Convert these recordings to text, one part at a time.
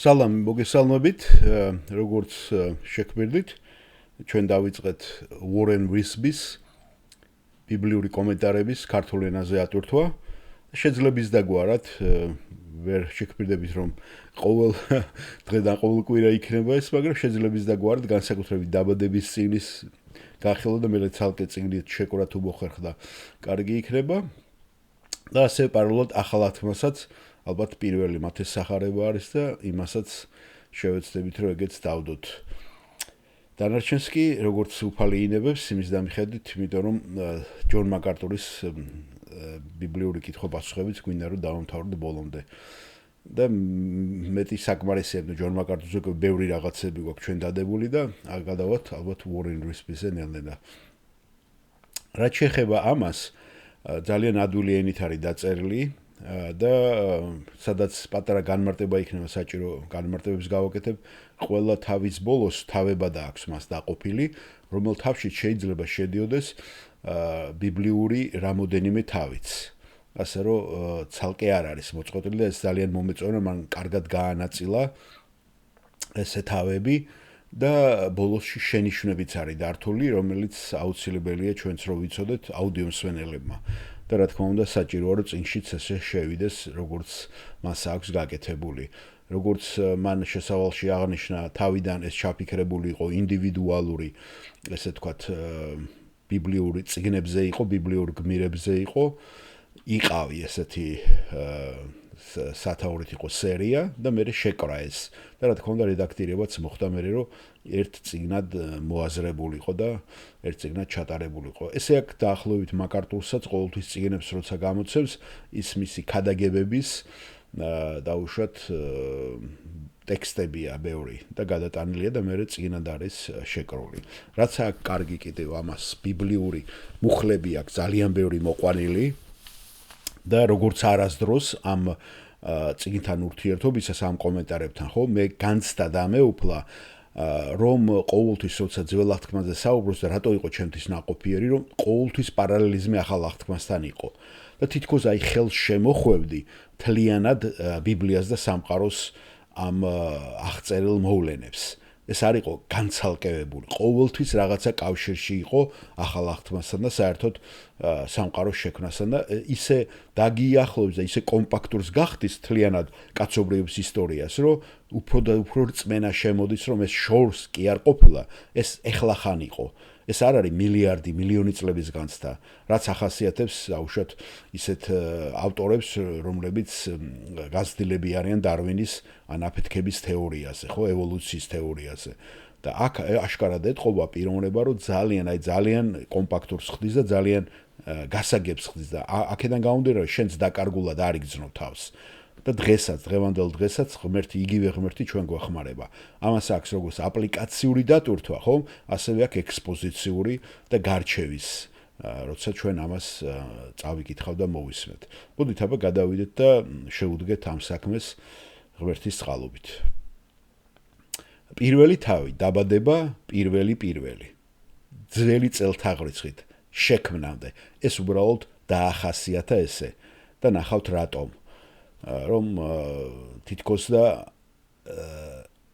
სალამი მოგესალმებით, როგორც შექმნით, ჩვენ დავიწყეთ Warren Wiersbe-ის ბიბლიური კომენტარების ქართულ ენაზე ატვირთვა. შეძლებს დაგვარად, ვერ შექმნდებით რომ ყოველ დღედან ყოველ კვირა იქნება ეს, მაგრამ შეძლებს დაგვარად განსაკუთრებით დაბადების წიგნის გახილვა და მე ცალკე წიგნით შეკრა თუ მოხერხდა, კარგი იქნება. და ასე პარალელურად ახალ ათმასაც ალბათ პირველი მათეს სახარება არის და იმასაც შევეცდებით რომ ეგეც დავდოთ. დანარჩენს კი როგორც უფალი ინებებს იმის დამიხედვით, იმიტომ რომ ჯონ მაკარტურის ბიბლიური კითხვა-პასუხებიც გვინდა რომ დავამთავრდე ბოლომდე. და მეტი საკმარისია ჯონ მაკარტურზე ბევრი რაღაცები გვაქვს ჩვენ დადებული და გადავთ ალბათ Warren Wiersbe-ზე ნელ-ნელა. რაც შეეხება ამას, ძალიან ადვილი ენით არის დაწერილი და სადაც პატარა განმარტება იქნება საჭირო განმარტებებს გავაკეთებ, ყველა თავის ბოლოს თავებადა აქვს მას დაყოფილი, რომელ თავში შეიძლება შედიოდეს ბიბლიური რამოდენიმე თავიც. ასე რომ ცალკე არ არის მოწყობილი და ეს ძალიან მომეწონა, მან კარგად გაანაწილა ესე თავები და ბოლოსში შენიშვნებიც არის დართული, რომელიც აუცილებელია ჩვენც რომ ვიცოდეთ აუდიო მსმენელებმა. და რა თქმა უნდა საჭიროა რომ წინშიც ესე შევიდეს, როგორც მას აქვს გაკეთებული. როგორც მან შესავალში აღნიშნა, თავიდან ეს ჩაფიქრებული იყო ინდივიდუალური, ესე თქვათ, ბიბლიური წიგნებზე იყო, ბიბლიურ გმირებზე იყო, იყავი ესეთი სათაურით იყო სერია და მე შეკრა ეს. და რა თქმა უნდა რედაქტირებაც მოხდა მე რომ ერთ წიგნად მოაზრებულიყო და ერთ წიგნად ჩატარებულიყო. ესე აქ დაახლოებით მაკარტურსაც ყოველთვის წიგნებს როცა გამოცემს, ის მისი ქადაგებების დაუშვათ ტექსტებია ბევრი და გადატანილია და მე წიგნად არის შეკრული. რაც აქ კარგი კიდევ ამას ბიბლიური მუხლები აქვს ძალიან ბევრი მოყვანილი და როგორც არასდროს ამ წიგნთან ურთიერთობისას ამ კომენტარებთან ხო მე განცდა და მეუფლა რომ ყოველთვის როცა ძველ აღთქმაზე საუბრობს და რატო იყო ჩემთვის ნაყოფიერი რომ ყოველთვის პარალელიზმი ახალ აღთქმასთან იყო და თითქოს აი ხელს შემოხვევდი თლიანად ბიბლიას და სამყაროს ამ აღწერილ მოვლენებს. ეს არ იყო განცალკევებული, ყოველთვის რაღაცა კავშირში იყო ახალ აღთქმასთან და საერთოდ სამყაროს შექმნასთან და ისე დაგიახლოვებს და ისე კომპაქტურს გახდის თლიანად კაცობრიობის ისტორიას, რომ უფრო რწმენა შემოდის, რომ ეს შორს კი არ ყოფილა, ეს ეხლახან იყო. ეს არ არის მილიარდი, მილიონი წლების განცდა, რაც ახასიათებს აუშვათ ისეთ ავტორებს, რომლებიც გაცდილები არიან დარვინის ან აფეთქების თეორიაზე, ხო, ევოლუციის თეორიაზე. და აქ აშკარად ეთყობა პიროვნება, რომ ძალიან კომპაქტურს ხდის და ძალიან გასაგებს ხდის და აქედან გამომდინარე, რომ შენც დაკარგულად არ იგრძნო თავს. და დღევანდელ დღესაც იგივე ღმერთი ჩვენ გვეხმარება. ამას აქვს როგორც აპლიკაციური დატვირთვა, ხო? ასევე აქვს ექსპოზიციური და გარჩევის, როცა ჩვენ ამას წავიკითხავ და მოვისმენთ. მოდით აბა გადავიდეთ და შევუდგეთ ამ საქმეს ღმერთის წყალობით. პირველი თავი, დაბადება, პირველი. ძველი წელთაღრიცხვით შექმნამდე. ეს უბრალოდ დაახასიათა ესე და ნახავთ რატომ. რომ თითქოს და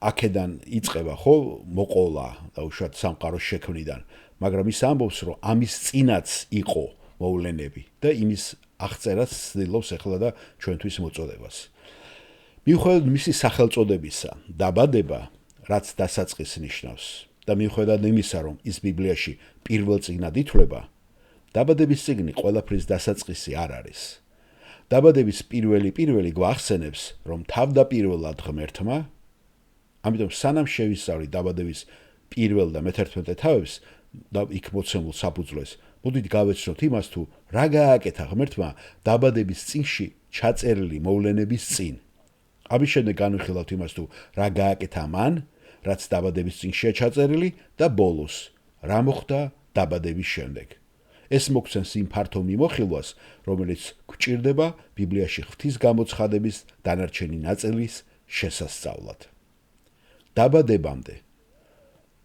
აქედან იწყება ხო მოყოლა დაუშვათ სამყაროს შექმნიდან, მაგრამ ის ამბობს რომ ამის წინაც იყო მოვლენები და იმის აღწერას ცდილობს ახლა და ჩვენთვის მოწოდებას. მიუხედავად მისი სახელწოდებისა, დაბადება, რაც დასაწყისს ნიშნავს და მიუხედავად იმისა, რომ ის ბიბლიაში პირველ წიგნად ითვლება, დაბადების წიგნი ყველაფრის დასაწყისი არ არის. დაბადების პირველი გვახსენებს, რომ თავდაპირველად ღმერთმა, ამიტომ სანამ შევისწავლით დაბადების პირველ და მე-11 თავებს და იქ მოცემულ საფუძვლეს, მოდით გავეცნოთ იმას თუ რა გააკეთა ღმერთმა დაბადების წინში ჩაწერილი მოვლენების წინ. ამის შემდეგ განვიხილავთ იმას თუ რა გააკეთა მან, რაც დაბადების წინშია ჩაწერილი და ბოლოს, რა მოხდა დაბადების შემდეგ. ეს მოგცემს იმ ფართო მიმოხილვას, რომელიც გვჭირდება ბიბლიაში ღვთის გამოცხადების დანარჩენი ნაწილის შესასწავლად. დაბადებამდე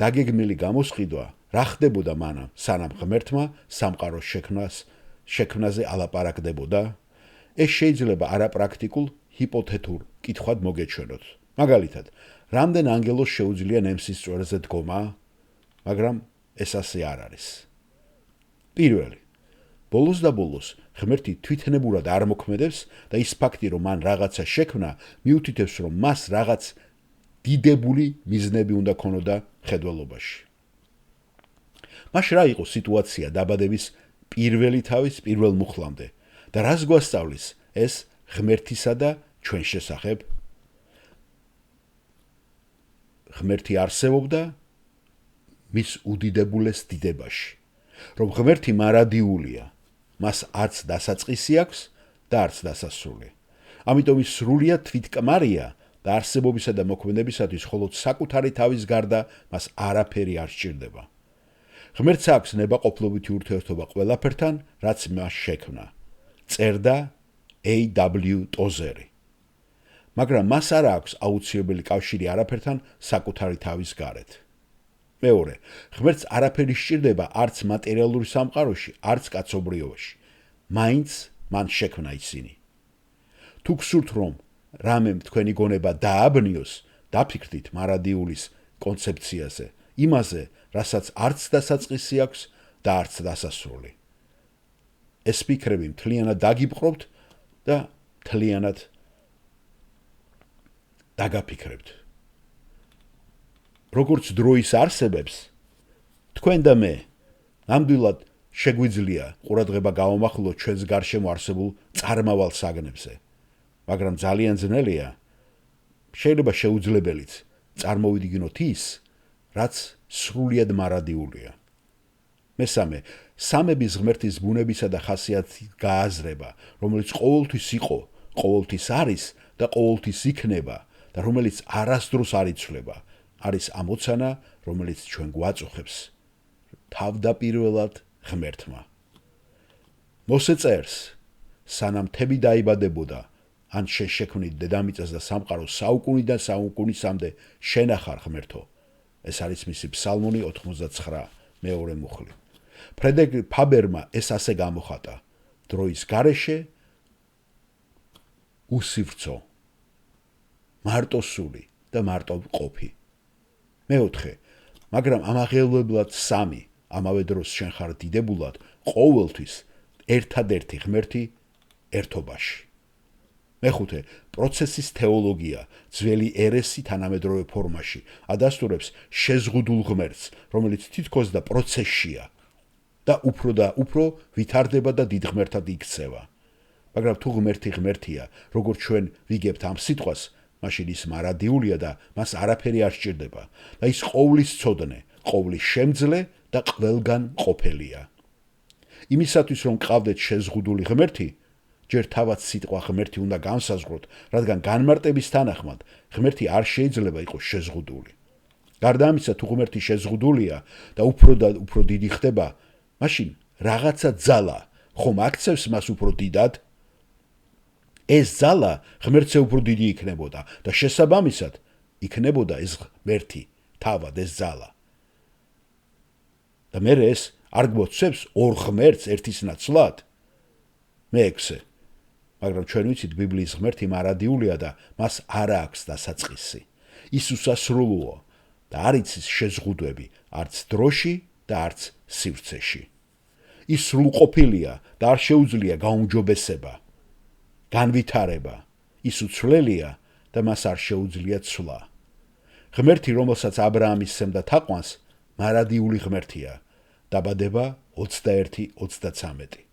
დაგეგმილი გამოსყიდვა რა ხდებოდა მანამ, სანამ ღმერთმა სამყაროს შექმნაზე ალაპარაკდებოდა? ეს შეიძლება არაპრაქტიკულ ჰიპოთეთურ კითხვად მოგეჩვენოთ, მაგალითად, რამდენ ანგელოს შეუძლია ნემსის წვერზე დგომა, მაგრამ ეს ასე არ არის. პირველი, ბოლოს და ბოლოს ღმერთი თვითნებურად არ მოქმედებს და ის ფაქტი, რომ მან რაღაცა შექმნა, მიუთითებს, რომ მას რაღაც დიდებული მიზნები უნდა ქონოდა მხედველობაში. მაშინ რა იყო სიტუაცია დაბადების პირველი თავის პირველ მუხლამდე და რას გვასწავლის ეს ღმერთისა და ჩვენ შესახებ? ღმერთი არსებობდა მის უდიდებულეს დიდებაში, რომ ღმერთი მარადიულია, მას არც დასაწყისი აქვს და არც დასასრული. ამიტომ ის სრულიად თვითკმარია და არსებობისა და მოქმედებისათვის მხოლოდ საკუთარი თავის გარდა მას არაფერი არ სჭირდება. ღმერთს აქვს ნებაყოფლობითი ურთიერთობა ყველაფერთან, რაც მას შექმნა. წერდა A.W. ტოზერი. მაგრამ მას არ აქვს აუცილებელი კავშირი არაფერთან საკუთარი თავის გარეთ. მეორე, ღმერთს არაფერი სჭირდება არც მატერიალური სამყაროში, არც კაცობრიობაში. მაინც მან შექმნა ისინი. თუ გსურთ, რომ რამემ თქვენი გონება დააბნიოს, დაფიქრდით მარადიულის კონცეფციაზე, იმაზე, რასაც არც დასაწყისი აქვს და არც დასასრული. ეს ფიქრები მთლიანად დაგიპყრობთ და მთლიანად დაგაფიქრებთ. როგორც დროის არსებებს, თქვენ და მე ნამდვილად შეგვიძლია ყურადღება გავამახვილოთ ჩვენს გარშემო არსებულ წარმავალ საგნებზე, მაგრამ ძალიან ძნელია, შეიძლება შეუძლებელიც წარმოვიდგინოთ ის, რაც სრულიად მარადიულია. მესამე, სამების ღმერთის ბუნებისა და ხასიათის გააზრება, რომელიც ყოველთვის იყო, ყოველთვის არის და ყოველთვის იქნება და რომელიც არასდროს არ იცვლება, არის ამოცანა, რომელიც ჩვენ გვაწუხებს თავდაპირველად ღმერთმა. მოსე წერს, სანამ თები დაიბადებოდა, ან შექმნით დედამიწას და სამყაროს საუკუნიდან საუკუნისამდე შენახარ ღმერთო. ეს არის მისი ფსალმონი 89 მეორე მუხლი. ფრედერიკ ფაბერმა ეს ასე გამოხატა: დროის გარეშე უსივრცო, მარტოსული და მარტოყოფი. მეოთხე, მაგრამ ამაღელებლად სამი, ამავე დროს შენ ხარ დიდებულად, ყოველთვის ერთადერთი ღმერთი ერთობაში. მეხუთე, პროცესის თეოლოგია, ძველი ერესი თანამედროვე ფორმაში, ადასტურებს შეზღუდულ ღმერთს, რომელიც თითქოს და პროცესშია და უფრო ვითარდება და დიდ ღმერთად იქცევა. მაგრამ თუ ღმერთი ღმერთია, როგორც ჩვენ ვიგებთ ამ სიტყვას, მაშინ ის მარადიულია და მას არაფერი არ სჭირდება და ის ყოვლის ცოდნე, ყოვლის შემძლე და ყველგან ყოფელია. იმისათვის, რომ გყავდეთ შეზღუდული ღმერთი, ჯერ თავად სიტყვა ღმერთი უნდა განსაზღვროთ, რადგან განმარტების თანახმად ღმერთი არ შეიძლება იყოს შეზღუდული. გარდა ამისა, თუ ღმერთი შეზღუდულია და უფრო დიდი ხდება, მაშინ რაღაცა ძალა ხომ აქცევს მას უფრო დიდად? ეს ძალა ღმერთზე უფრო დიდი იქნებოდა და შესაბამისად იქნებოდა ეს ღმერთი, თავად ეს ძალა. და მე ეს არ გვოცებს ორ ღმერთს ერთის ნაცვლად? მეექვსე, მაგრამ ჩვენ ვიცით ბიბლიის ღმერთი მარადიულია და მას არ აქვს დასაწყისი. ის უსასრულოა და არ იცის შეზღუდვები არც დროში და არც სივრცეში. ის სრულყოფილია და არ შეუძლია გაუმჯობესება, განვითარება. ის უცვლელია და მას არ შეუძლია ცვლა. ღმერთი, რომელსაც ა ブラ ამის სემდა თაყვანს, მარადიული ღმერთია. დაბადება 21:33.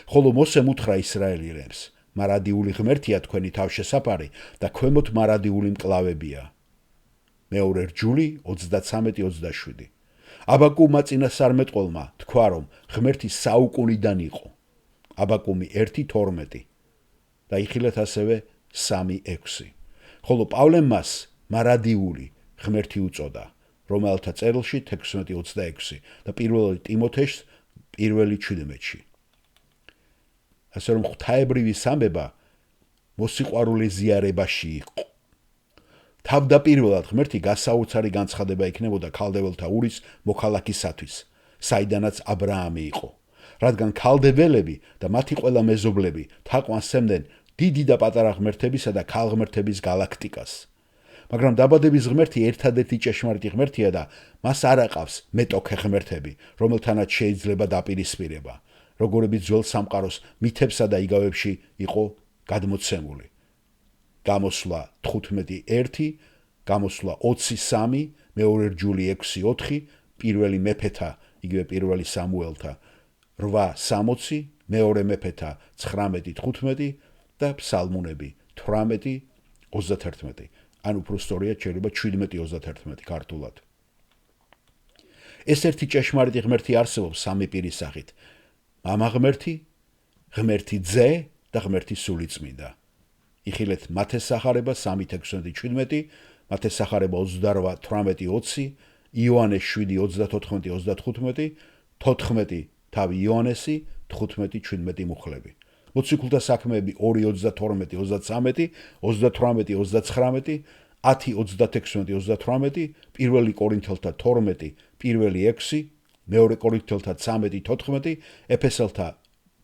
ხოლო მოსემ უთხრა ისრაელელებს: მარადიული ღმერთია თქვენი თავშესაფარი და ქვემოთ მარადიული მკლავებია. მეორე რჯული 33:27. აბაკუმმა წინასწარმეტყველმა თქვა, რომ ღმერთი საუკუნიდან იყო. აბაკუმი 1:12 და იხილეთ ასევე 3:6. ხოლო პავლემ მას მარადიული ღმერთი უწოდა, რომელთა წერილში 16:26 და პირველი ტიმოთეში 1:17. ასე რომ ღვთაებრივი სამება მოსიყვარულე ზიარებაში იყო. თავდაპირველად ღმერთი გასაოცარი განცხადება იქნებოდა ქალდეველთა ურის მოქალაქისათვის, საიდანაც ა ブラ ამი იყო, რადგან ქალდეველები და მათი ყველა მეზობლები თაყვანს სცემდნენ დიდი და პატარა ღმერთებისა და ქალღმერთების გალაქტიკას. მაგრამ დაბადების ღმერთი ერთადერთი ჭეშმარიტი ღმერთია და მას არ აყავს მეტოქე ღმერთები, რომელთანაც შეიძლება დაპირისპირება, როგორებიც ძველ სამყაროს მითებსა და იგავებში იყო გადმოცემული. გამოსვლა 15:1, გამოსვლა 23, მეორე რჯული 6:4, პირველი მეფეთა, იგივე პირველი სამუელთა 8:60, მეორე მეფეთა 19:15 და ფსალმუნები 18:31. ან უფრო სწორია შეიძლება 17:31 ქართულად. ეს ერთი ჭეშმარიტი ღმერთი არსებობს სამი პირის სახით: მამა ღმერთი, ღმერთი ძე და ღმერთი სულიწმინდა. იხილეთ მათეს სახარება 3:16-17, მათეს სახარება 28:18-20, იოანეს 7:34-35, 14 თავი იოანესი, 15:17 მუხლები. მოციქულთა საქმეები 2:32-33, 38-39, 10:36-38, პირველი კორინთელთა 12, პირველი 6, მეორე კორინთელთა 13-14, ეფესელთა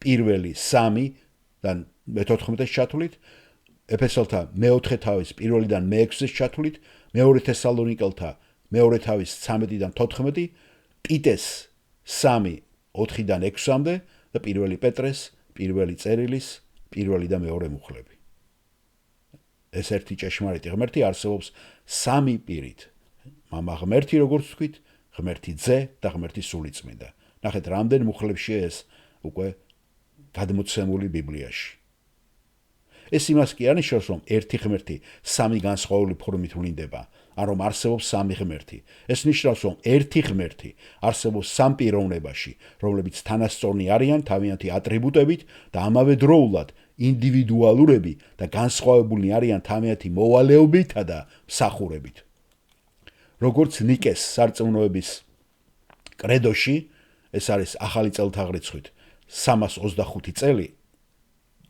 პირველი 3 და მე-14-ის ჩათვლით, ეფესელთა მე-4 თავის პირველიდან მე-6-ის ჩათვლით, მეორე თესალონიკელთა მეორე თავის 13-დან 14, ტიტეს 3 4-დან 6-მდე და პირველი პეტრეს პირველი წერილის პირველი და მეორე მუხლები. ეს ერთი ჭეშმარიტი ღმერთი არსებობს სამი პირით: მამა ღმერთი, როგორც ვთქვით, ღმერთი ძე და ღმერთი სულიწმინდა. ნახეთ, რამდენ მუხლებშია ეს უკვე გადმოცემული ბიბლიაში. ეს იმას კი არნიშნავს, რომ ერთი ღმერთი სამი განსხვავებული ფორმით ვლინდება, ან რომ არსებობს სამი ღმერთი. ეს ნიშნავს, რომ ერთი ღმერთი არსებობს სამ პიროვნებაში, რომლებიც თანასწორნი არიან თავიანთი ატრიბუტებით და ამავე დროულად ინდივიდუალურები და განსხვავებულნი არიან თავიანთი მოვალეობითა და მსახურებით. როგორც ნიკეს სარწმუნოების კრედოში, ეს არის ახალი წელთაღრიცხვით 325 წელი,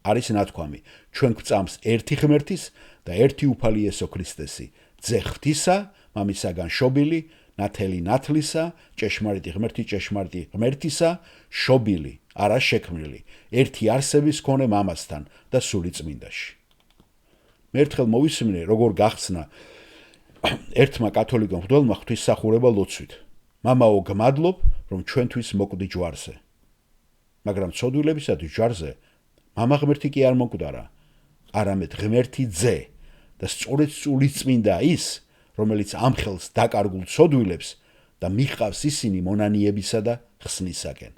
არის ნათქვამი: ჩვენ გვწამს ერთი ღმერთის და ერთი უფალი იესო ქრისტესი, ძე ღვთისა, მამისაგან შობილი, ნათელი ნათლისა, ჭეშმარიტი ღმერთი ჭეშმარიტი ღმერთისა, შობილი, არა შექმნილი, ერთი არსების მქონე მამასთან და სულიწმინდაში. მე ერთხელ მოვისმინე, როგორ გახსნა ერთმა კათოლიკომ მღვდელმა ღვთისმსახურება ლოცვით: მამაო, გმადლობ, რომ ჩვენთვის მოკვდი ჯვარზე. მაგრამ ცოდვილებისათვის ჯვარზე მამა ღმერთი კი არ მოკვდარა, არამედ ღმერთი ძე და სწორედ სულიწმინდა ის, რომელიც ამხელს დაკარგულ ცოდვილებს და მიჰყავს ისინი მონანიებისა და ხსნისაკენ.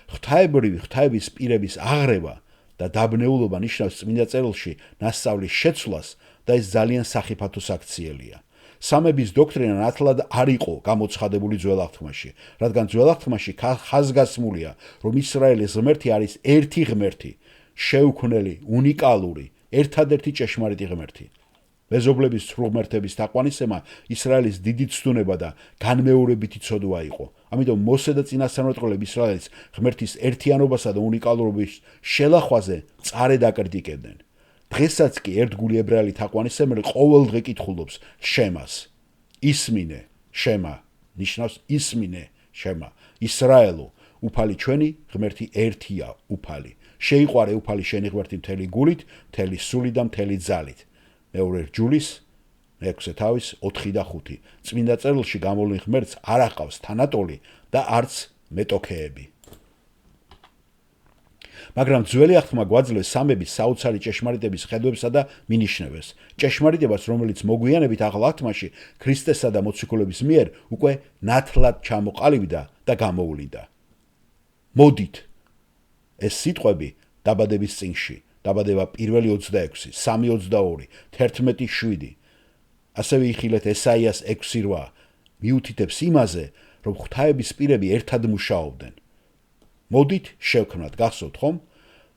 ღვთაებრივი ღვთაების პირების აღრევა და დაბნეულობა ნიშნავს წმინდა წერილში ნასწავლის შეცვლას და ეს ძალიან სახიფათო საქციელია. სამების დოქტრინა ნათლად არ იყო გამოცხადებული ძველ აღთქმაში, რადგან ძველ აღთქმაში ხაზგასმულია, რომ ისრაელის ღმერთი არის ერთი ღმერთი, შეუქმნელი, უნიკალური, ერთადერთი ჭეშმარიტი ღმერთი. მეზობლების სრულ ღმერთების თაყვანისცემა ისრაელის დიდი ცდუნება და განმეორებითი ცოდვა იყო. ამიტომ მოსე და წინასწარმეტყველები ისრაელის ღმერთის ერთიანობასა და უნიკალურობის შელახვაზე წარედ აკრიტიკებდნენ. დღესაც კი ერთგული ებრაელი თაყვანისცემელი ყოველდღე კითხულობს შემას. ისმინე, შემა, ნიშნავს ისმინე, შემა. ისრაელო, უფალი ჩვენი ღმერთი ერთია, უფალი. შეიყვარე უფალი შენი ღმერთი მთელი გულით, მთელი სულით და მთელი ძალით. მეორე რჯულის 6 თავის 4 და 5. წმინდა წერილში გამოვლენ ღმერთს არ აყავს თანატოლი და არც მეტოქეები. მაგრამ ძველი აღთქმა გვაძლევს სამების საოცარი ჭეშმარიტების ხედვებსა და მინიშნებებს. ჭეშმარიტებას, რომელიც მოგვიანებით ახალ აღთქმაში ქრისტესა და მოციქულების მიერ უკვე ნათლად ჩამოყალიბდა და გამოვლინდა. მოდით, ეს სიტყვები დაბადების წინში, დაბადება 1:26, 3:22, 11:7. ასევე იხილეთ ესაიას 6:8, მიუთითებს იმაზე, რომ ღვთაების პირები ერთად მუშაობდნენ. მოდით შევქმნათ, გახსოვთ ხომ?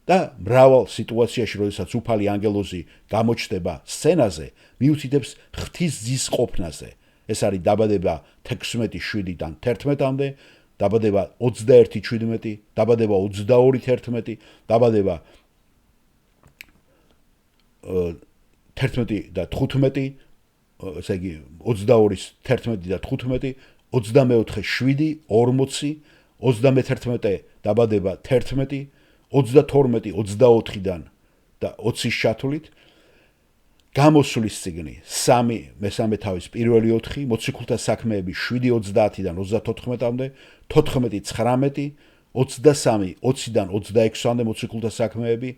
და მრავალ სიტუაციაში, როდესაც უფალი ანგელოზი გამოჩნდება სცენაზე, მიუთითებს ღვთის ძის ყოფნაზე. ეს არის დაბადება 16:7-დან 11-მდე, დაბადება 21:17, დაბადება 22:11, დაბადება 11 და 15, ესე იგი 22-ის 11 და 15, 24-7, 40, 31 დაბადება 11, 32 24-დან და 20-ის ჩათვლით, გამოსვლის წიგნი 3 მესამე თავის პირველი 4, მოციქულთა საქმეები 7:30-დან 34-მდე, 14:19, 23 20-დან 26-მდე მოციქულთა საქმეები,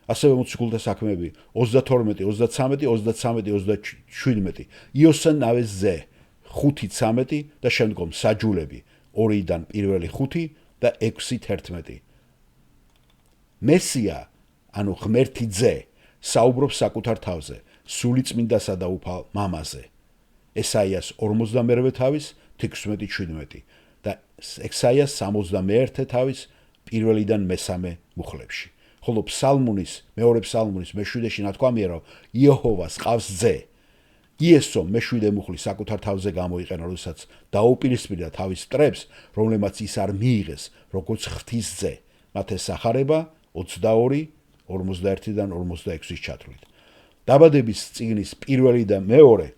ასევე მოციქულთა საქმეები 32, 33, 33, 37, იოსან ნავესზე 5:13 და შემდგომ საჯულები 2-დან პირველი 5 და 6:11. მესია, ანუ ღმერთი ძე, საუბრობს საკუთარ თავზე, სულიწმინდასა და უფალ მამაზე. ესაიას 42 თავის 16-17 და ესაიას 61 თავის 1-დან მესამე მუხლებში. ხოლო ფსალმუნის, მეორე ფსალმუნის მე-7-ში ნათქვამია, რომ იეჰოვას ყავს ძე. იესო მე-7 მუხლის საკუთარ თავზე გამოიყენა, როდესაც დაუპირისპირდა თავის მტრებს, რომლებმაც ის არ მიიღეს, როგორც ღვთის ძე. მათ ესახარება 22 41-დან 46-ის ჩათვლით. დაბადების წიგნის პირველი და მეორე,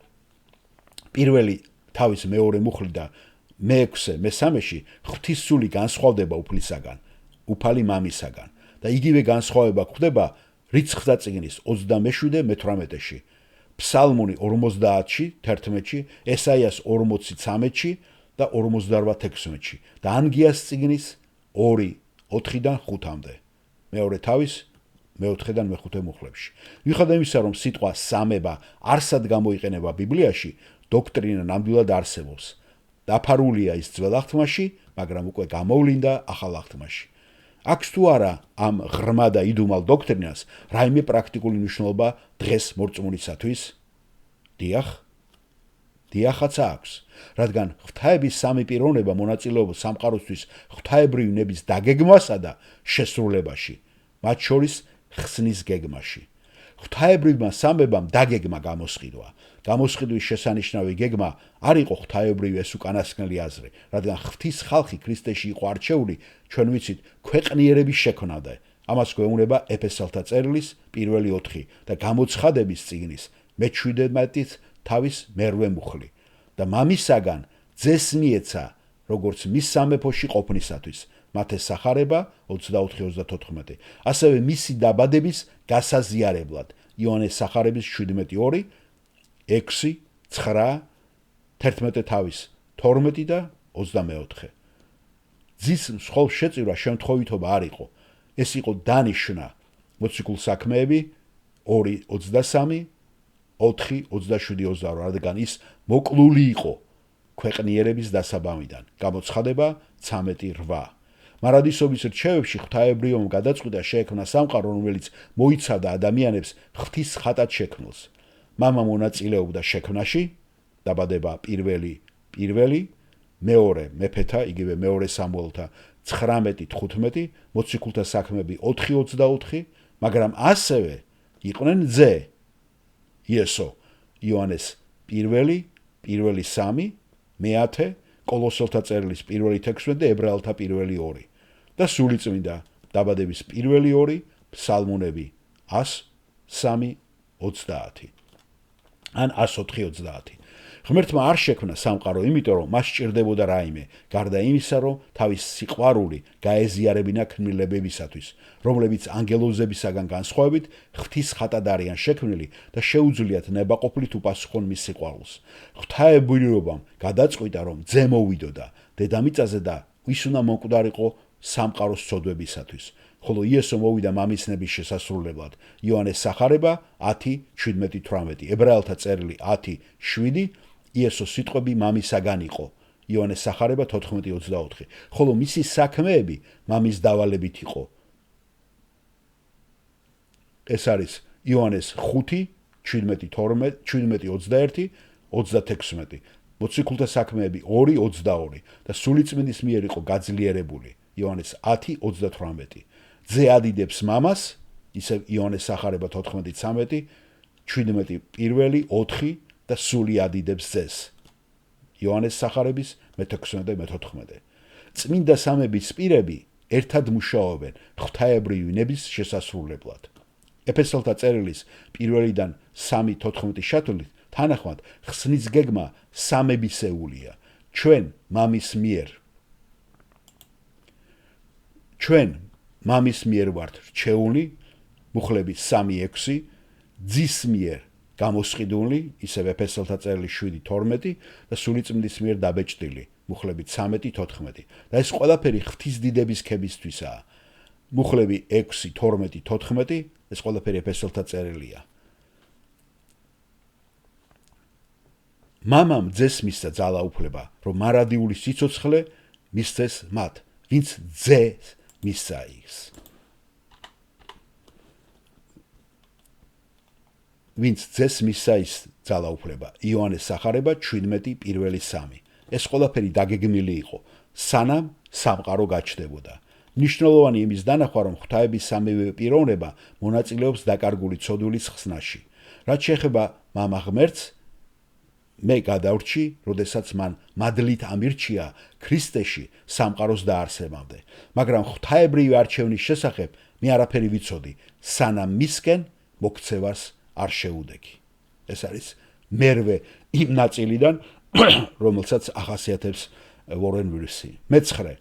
პირველი თავის მეორე მუხლი და მე-6 მესამეში ღვთის სული განსხვავდება უფლისაგან, უფალი მამისაგან და იგივე განსხვავება გვხდება რიცხთა წიგნის 27-18-ში, ფსალმუნი 50-ში 11-ში, ესაიას 40-13-ში და 48-16-ში და ანგიას წიგნის 2-4-დან 5-მდე. მეორე თავის მე-4-დან მე-5 მუხლებში. მიუხედავად იმისა, რომ სიტყვა სამება არსად გამოიყენება ბიბლიაში, დოქტრინა ნამდვილად არსებობს. დაფარულია ის ძველ აღთქმაში, მაგრამ უკვე გამოვლინდა ახალ აღთქმაში. აქვს თუ არა ამ ღრმა და იდუმალ დოქტრინას რაიმე პრაქტიკული მნიშვნელობა დღეს მორწმუნისათვის? დიახ. დიახაც აქვს, რადგან ღვთაების სამი პიროვნება მონაწილეობს სამყაროსთვის ღვთაებრივი ნების დაგეგმვასა და შესრულებაში, მათ შორის ხსნის გეგმაში. ღვთაებრივმა სამებამ დაგეგმა გამოსყიდვა. გამოსყიდვის შესანიშნავი გეგმა არ იყო ღვთაებრივი ეს უკანასკნელი აზრი, რადგან ღვთის ხალხი ქრისტეში იყო არჩეული, ჩვენ ვიცით, ქვეყნიერების შექმნამდე. ამას გვეუბნება ეფესელთა წერილის 1-4 და გამოცხადების წიგნის მე-17 თავის მერვე მუხლი და მამისაგან ძეს მიეცა, როგორც მის სამეფოში ყოფნისათვის. მათ ესახარება 24-34, ასევე მისი დაბადების გასაზიარებლად. იოანეს სახარების 17-2, 6, 9, 11 თავის 12 და 24. ძის მსხვილ შეწირვა შემთხვევითობა არ იყო. ეს იყო დანიშვნა მოციქულ საქმეები 2:23, 4:27-28, რადგან ის მოკლული იყო ქვეყნიერების დასაბამიდან. გამოცხადება 13:8. მარადისობის რჩევებში ღვთაებრიომ გადაწყვიტა შეექმნა სამყარო, რომელიც მოიცავდა ადამიანებს ღვთის ხატად შექმნილს. მამა მონაწილეობდა შექმნაში, დაბადება 1, მეორე მეფეთა, იგივე მეორე სამუელთა 19-15, მოციქულთა საქმეები 4:24, მაგრამ ასევე იყვნენ ძე იესო, იოანეს 1, 3, მე-10, კოლოსელთა წერილის 1-16 და ებრაელთა 1-2 და სულიწმინდა დაბადების 1-2, ფსალმუნები 103:30 ან 104:30. ღმერთმა არ შექმნა სამყარო, იმიტომ რომ მას სჭირდებოდა რაიმე, გარდა იმისა, რომ თავის სიყვარული გაეზიარებინა ქმნილებებისათვის, რომლებიც ანგელოზებისაგან განსხვავებით ღვთის ხატად არიან შექმნილი და შეუძლიათ ნებაყოფლით უპასუხონ მის სიყვარულს. ღვთაებრიობამ გადაწყვიტა, რომ ძე მოვიდოდა დედამიწაზე და ის უნდა მომკვდარიყო სამყაროს ცოდვებისათვის. ხოლო იესო მოვიდა მამისნების შესასრულებლად. იოანეს სახარება 10:17-18, ებრაელთა წერილი 10:7, იესოს სიტყვები მამისაგან იყო. იოანეს სახარება 14:24, ხოლო მისი საქმეები მამის დავალებით იყო. ეს არის იოანეს 5:17-21, 36, მოციქულთა საქმეები 2:22 და სულიწმინდის მიერ იყო გაძლიერებული. იოანეს 10:38. ძე ადიდებს მამას, ისევ იოანეს სახარება 14:13, 17:1, 4 და სული ადიდებს ძეს. იოანეს სახარების მე-16 და მე-14. წმინდა სამების პირები ერთად მუშაობენ ღვთაებრივი ნების შესასრულებლად. ეფესელთა წერილის 1-დან 3:14 შეთვლით თანახმად ხსნის გეგმა სამებისეულია. ჩვენ მამის მიერ ვართ რჩეული, მუხლები 3:6, ძის მიერ გამოსყიდული, ისევ ეფესელთა წერილი 7:12 და სულიწმინდის მიერ დაბეჭდილი, მუხლები 13:14. და ეს ყველაფერი ღვთის დიდების ქებისთვისაა. მუხლები 6:12-14, ეს ყველაფერი ეფესელთა წერილია. მამამ ძეს მისცა ძალაუფლება, რომ მარადიული სიცოცხლე მისცეს მათ, ვინც ძეს მისცა ის. ვინც ძეს მისცა ის ძალაუფლება. იოანეს სახარება 17:1-3. ეს ყველაფერი დაგეგმილი იყო, სანამ სამყარო გაჩნდებოდა. მნიშვნელოვანი იმის დანახვა, რომ ღვთაების სამივე პიროვნება მონაწილეობს დაკარგული ცოდვილის ხსნაში. რაც შეეხება მამა ღმერთს, მე გადავრჩი, როდესაც მან მადლით ამირჩია ქრისტეში სამყაროს დაარსებამდე. მაგრამ ღვთაებრივი არჩევნის შესახებ მე არაფერი ვიცოდი, სანამ მისკენ მოქცევას არ შეუდექი. ეს არის მერვე იმ ნაწილიდან, რომელსაც ახასიათებს ვორენ ვირსი. მე-9.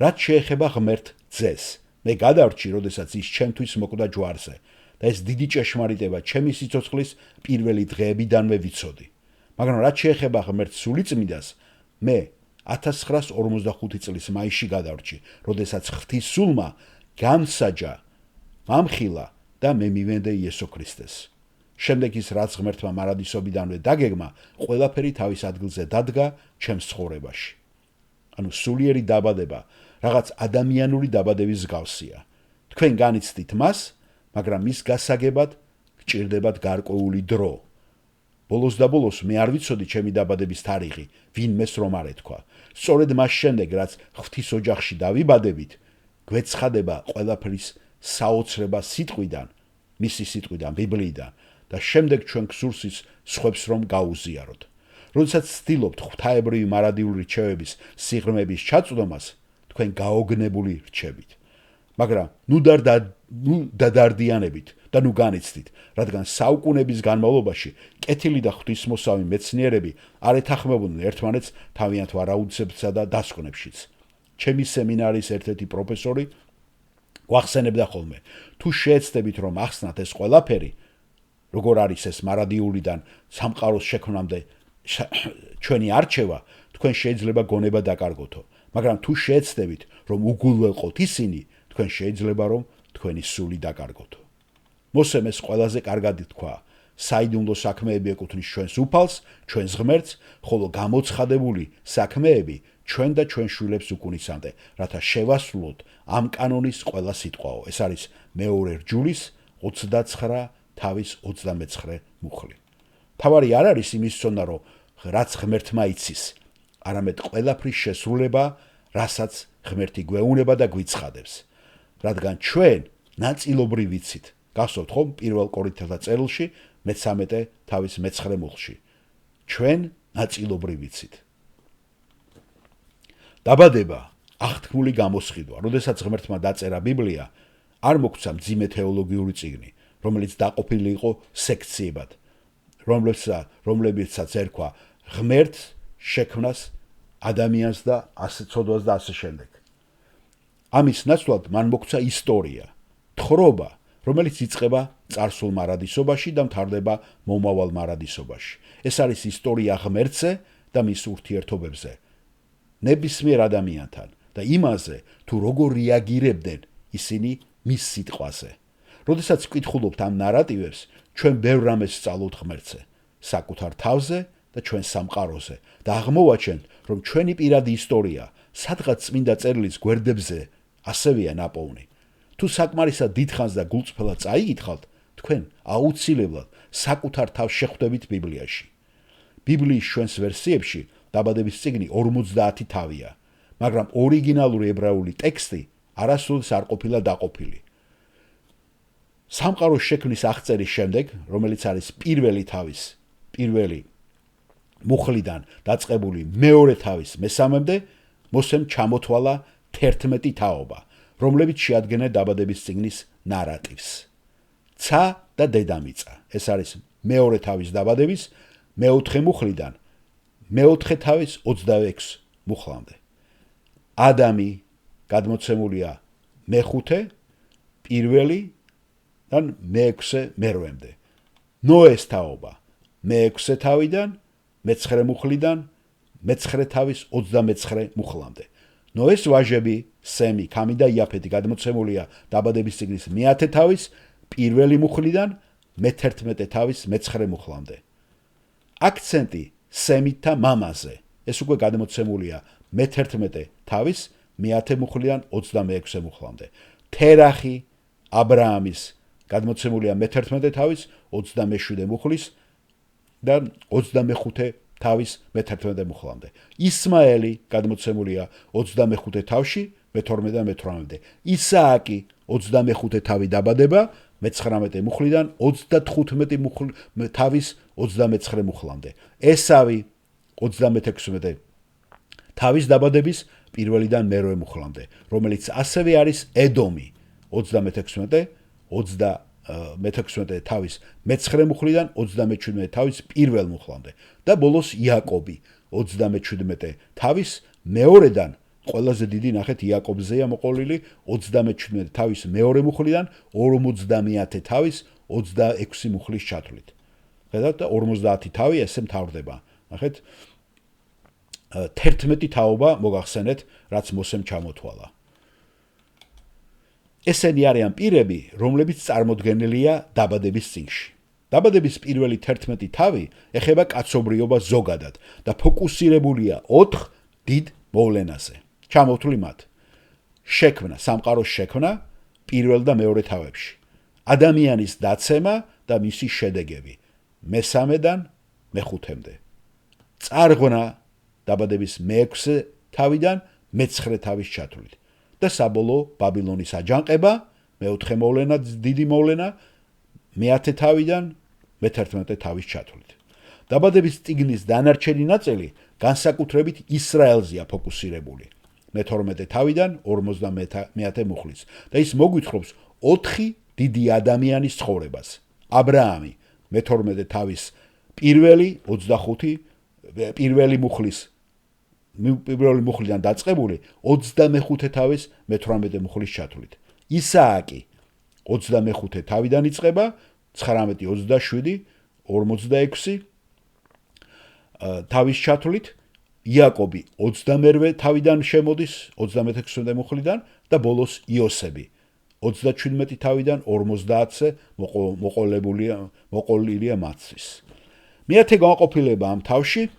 რაც შეეხება ღმერთ ძეს, მე გადავრჩი, როდესაც ის ჩემთვის მოკვდა ჯვარზე და ეს დიდი ჭეშმარიტება ჩემი სიცოცხლის პირველი დღეებიდანვე ვიცოდი. მაგრამ რაც შეეხება ღმერთ სულიწმიდას, მე 1945 წლის მაისში გადავრჩი, როდესაც ღვთის სულმა გამსაჯა, მამხილა და მე მივენდე იესო ქრისტეს. შემდეგ ის რაც ღმერთმა მარადისობიდანვე დაგეგმა, ყველაფერი თავის ადგილზე დადგა ჩემს ცხოვრებაში. ანუ სულიერი დაბადება რაღაც ადამიანური დაბადების მსგავსია. თქვენ განიცდით მას, მაგრამ მის გასაგებად გჭირდებათ გარკვეული დრო. ბოლოს და ბოლოს მე არ ვიცოდი ჩემი დაბადების თარიღი, ვინმეს რომ არ ეთქვა. სწორედ მას შემდეგ, რაც ღვთის ოჯახში დავიბადებით, გვეცხადება ყველაფრის საოცრება სიტყვიდან, მისი სიტყვიდან, ბიბლიიდან და შემდეგ ჩვენ გსურს ის სხვებს რომ გაუზიაროთ. როდესაც ცდილობთ ღვთაებრივი მარადიული რჩევების სიღრმეების ჩაწვდომას, თქვენ გაოგნებული რჩებით. მაგრამ ნუ დადარდიანებით და ნუ განიცდით, რადგან საუკუნეების განმავლობაში კეთილი და ღვთისმოსავი მეცნიერები არ ეთანხმებოდნენ ერთმანეთს თავიანთ ვარაუდებსა და დასკვნებშიც. ჩემი სემინარის ერთ-ერთი პროფესორი გვახსენებდა ხოლმე, თუ შეეცდებით რომ ახსნათ ეს ყველაფერი, როგორ არის ეს მარადიულიდან სამყაროს შექმნამდე ჩვენი არჩევა, თქვენ შეიძლება გონება დაკარგოთო, მაგრამ თუ შეეცდებით რომ უგულველყოთ ისინი, თქვენ შეიძლება რომ თქვენი სული დაკარგოთო. მოსემ ეს ყველაზე კარგად თქვა, საიდუმლო საქმეები ეკუთვნის ჩვენს უფალს, ჩვენს ღმერთს, ხოლო გამოცხადებული საქმეები ჩვენ და ჩვენ შვილებს უკუნისამდე, რათა შევასრულოთ ამ კანონის ყველა სიტყვაო. ეს არის მეორე რჯულის 29:29 მუხლი. თავარი არ არის იმის ცოდნა, რომ რაც ღმერთმა იცის, არამედ ყველაფრის შესრულება, რასაც ღმერთი გვეუნება და გვიცხადებს. რადგან ჩვენ ნაწილობრივ ვიცით, გახსოვთ ხომ 1 კორინთელთა წერილში 13:9 მუხლში. ჩვენ ნაწილობრივ ვიცით. დაბადება აღთქმული გამოსყიდვა, როდესაც ღმერთმა დაწერა ბიბლია, არ მოგვცა მძიმე თეოლოგიური წიგნი, რომელიც დაყოფილი იყო სექციებად, რომლებიცაც ერქვა ღმერთს, შექმნას, ადამიანს და ცოდვას და ასე შემდეგ. ამის ნაცვლად მან მოგვცა ისტორია, თხრობა, რომელიც იწყება წარსულ მარადისობაში და მთავრდება მომავალ მარადისობაში. ეს არის ისტორია ღმერთზე და მის ურთიერთობებზე ნებისმიერ ადამიანთან და იმაზე, თუ როგორ რეაგირებდნენ ისინი მის სიტყვაზე. როდესაც ვკითხულობთ ამ ნარატივებს, ჩვენ ბევრ რამეს სწავლობთ ღმერთზე, საკუთარ თავზე და ჩვენ სამყაროზე და აღმოვაჩენთ, რომ ჩვენი პირადი ისტორია, სადღაც წმინდა წერილის გვერდებზე ასევეა ნაპოვნი. თუ საკმარისად დიდხანს და გულწრფელად წაიკითხავთ, თქვენ აუცილებლად საკუთარ თავს შეხვდებით ბიბლიაში. ბიბლიის ჩვენს ვერსიებში დაბადების წიგნი 50 თავია, მაგრამ ორიგინალური ებრაული ტექსტი არასოდეს არ ყოფილა დაყოფილი. სამყაროს შექმნის აღწერის შემდეგ, რომელიც არის პირველი მუხლიდან დაწყებული მეორე თავის მესამემდე, მოსემ ჩამოთვალა 11 თაობა, რომლებიც შეადგენენ დაბადების წიგნის ნარატივს. ცა და დედამიწა. ეს არის მეორე თავის დაბადების მეოთხე მუხლიდან მეოთხე თავის 26 მუხლამდე. ადამი გადმოცემულია მეხუთე, პირველი და მეექვსე მერვემდე. ნოეს თაობა მე-6 თავიდან, მე-9 მუხლიდან, მე-9 თავის 29 მუხლამდე. ნოეს ვაჟები, სემი, ქამი და იაფეთი გადმოცემულია დაბადების წიგნის მე-10 თავის პირველი მუხლიდან, მე-11 თავის მე-9 მუხლამდე. აქცენტი სემითა მამაზე. ეს უკვე გადმოცემულია მე-11 თავის მე-10 მუხლიდან 26 მუხლამდე. თერახი აბრაამის გადმოცემულია მე-11 თავის 27 მუხლის და 25 თავის მე-11 მუხლამდე. ისმაელი გადმოცემულია 25 თავში მე-12 და მე-18-მდე. ისააკი 25 თავი დაბადება მე-19 მუხლიდან 35 თავის 29 მუხლამდე. ესავი 36 თავის დაბადების პირველიდან მერვე მუხლამდე, რომელიც ასევე არის ედომი 36 თავის მე-9 მუხლიდან 37 თავის პირველ მუხლამდე და ბოლოს იაკობი 37 თავის მეორედან ყველაზე დიდი ნახეთ იაკობზეა მოყოლილი 37 თავის მეორე მუხლიდან 50 თავის 26 მუხლის ჩათვლით. ხედავთ და 50 თავი ესე მთავრდება. ნახეთ 11 თაობა მოგახსენეთ, რაც მოსემ ჩამოთვალა. ესენი არიან პირები, რომლებიც წარმოდგენილია დაბადების წიგნში. დაბადების პირველი 11 თავი ეხება კაცობრიობას ზოგადად და ფოკუსირებულია 4 დიდ მოვლენაზე. ჩამოვთვლი მათ. შექმნა, სამყაროს შექმნა პირველ და მეორე თავებში. ადამიანის დაცემა და მისი შედეგები მე-3-დან მე-5-მდე. წარღვნა დაბადების მე-6 თავიდან მე-9 თავის ჩათვლით და საბოლოო ბაბილონის აჯანყება მე-4 მოვლენა, დიდი მოვლენა მე-10 თავიდან მე-11 თავის ჩათვლით. დაბადების წიგნის დანარჩენი ნაწილი განსაკუთრებით ისრაელზეა ფოკუსირებული მე-12 თავიდან 50 მუხლის და ის მოგვითხრობს 4 დიდი ადამიანის ცხოვრებას. აბრაამი მე-12 თავის პირველი 25 პირველი მუხლიდან დაწყებული 25 თავის მე-18 მუხლის ჩათვლით. ისააკი 25 თავიდან იწყება 19, 27, 46 თავის ჩათვლით. იაკობი 28 თავიდან შემოდის 36 მუხლიდან და ბოლოს იოსები 37 თავიდან 50-ზე მოყოლილია მათთვის. მეათე განყოფილება ამ თავში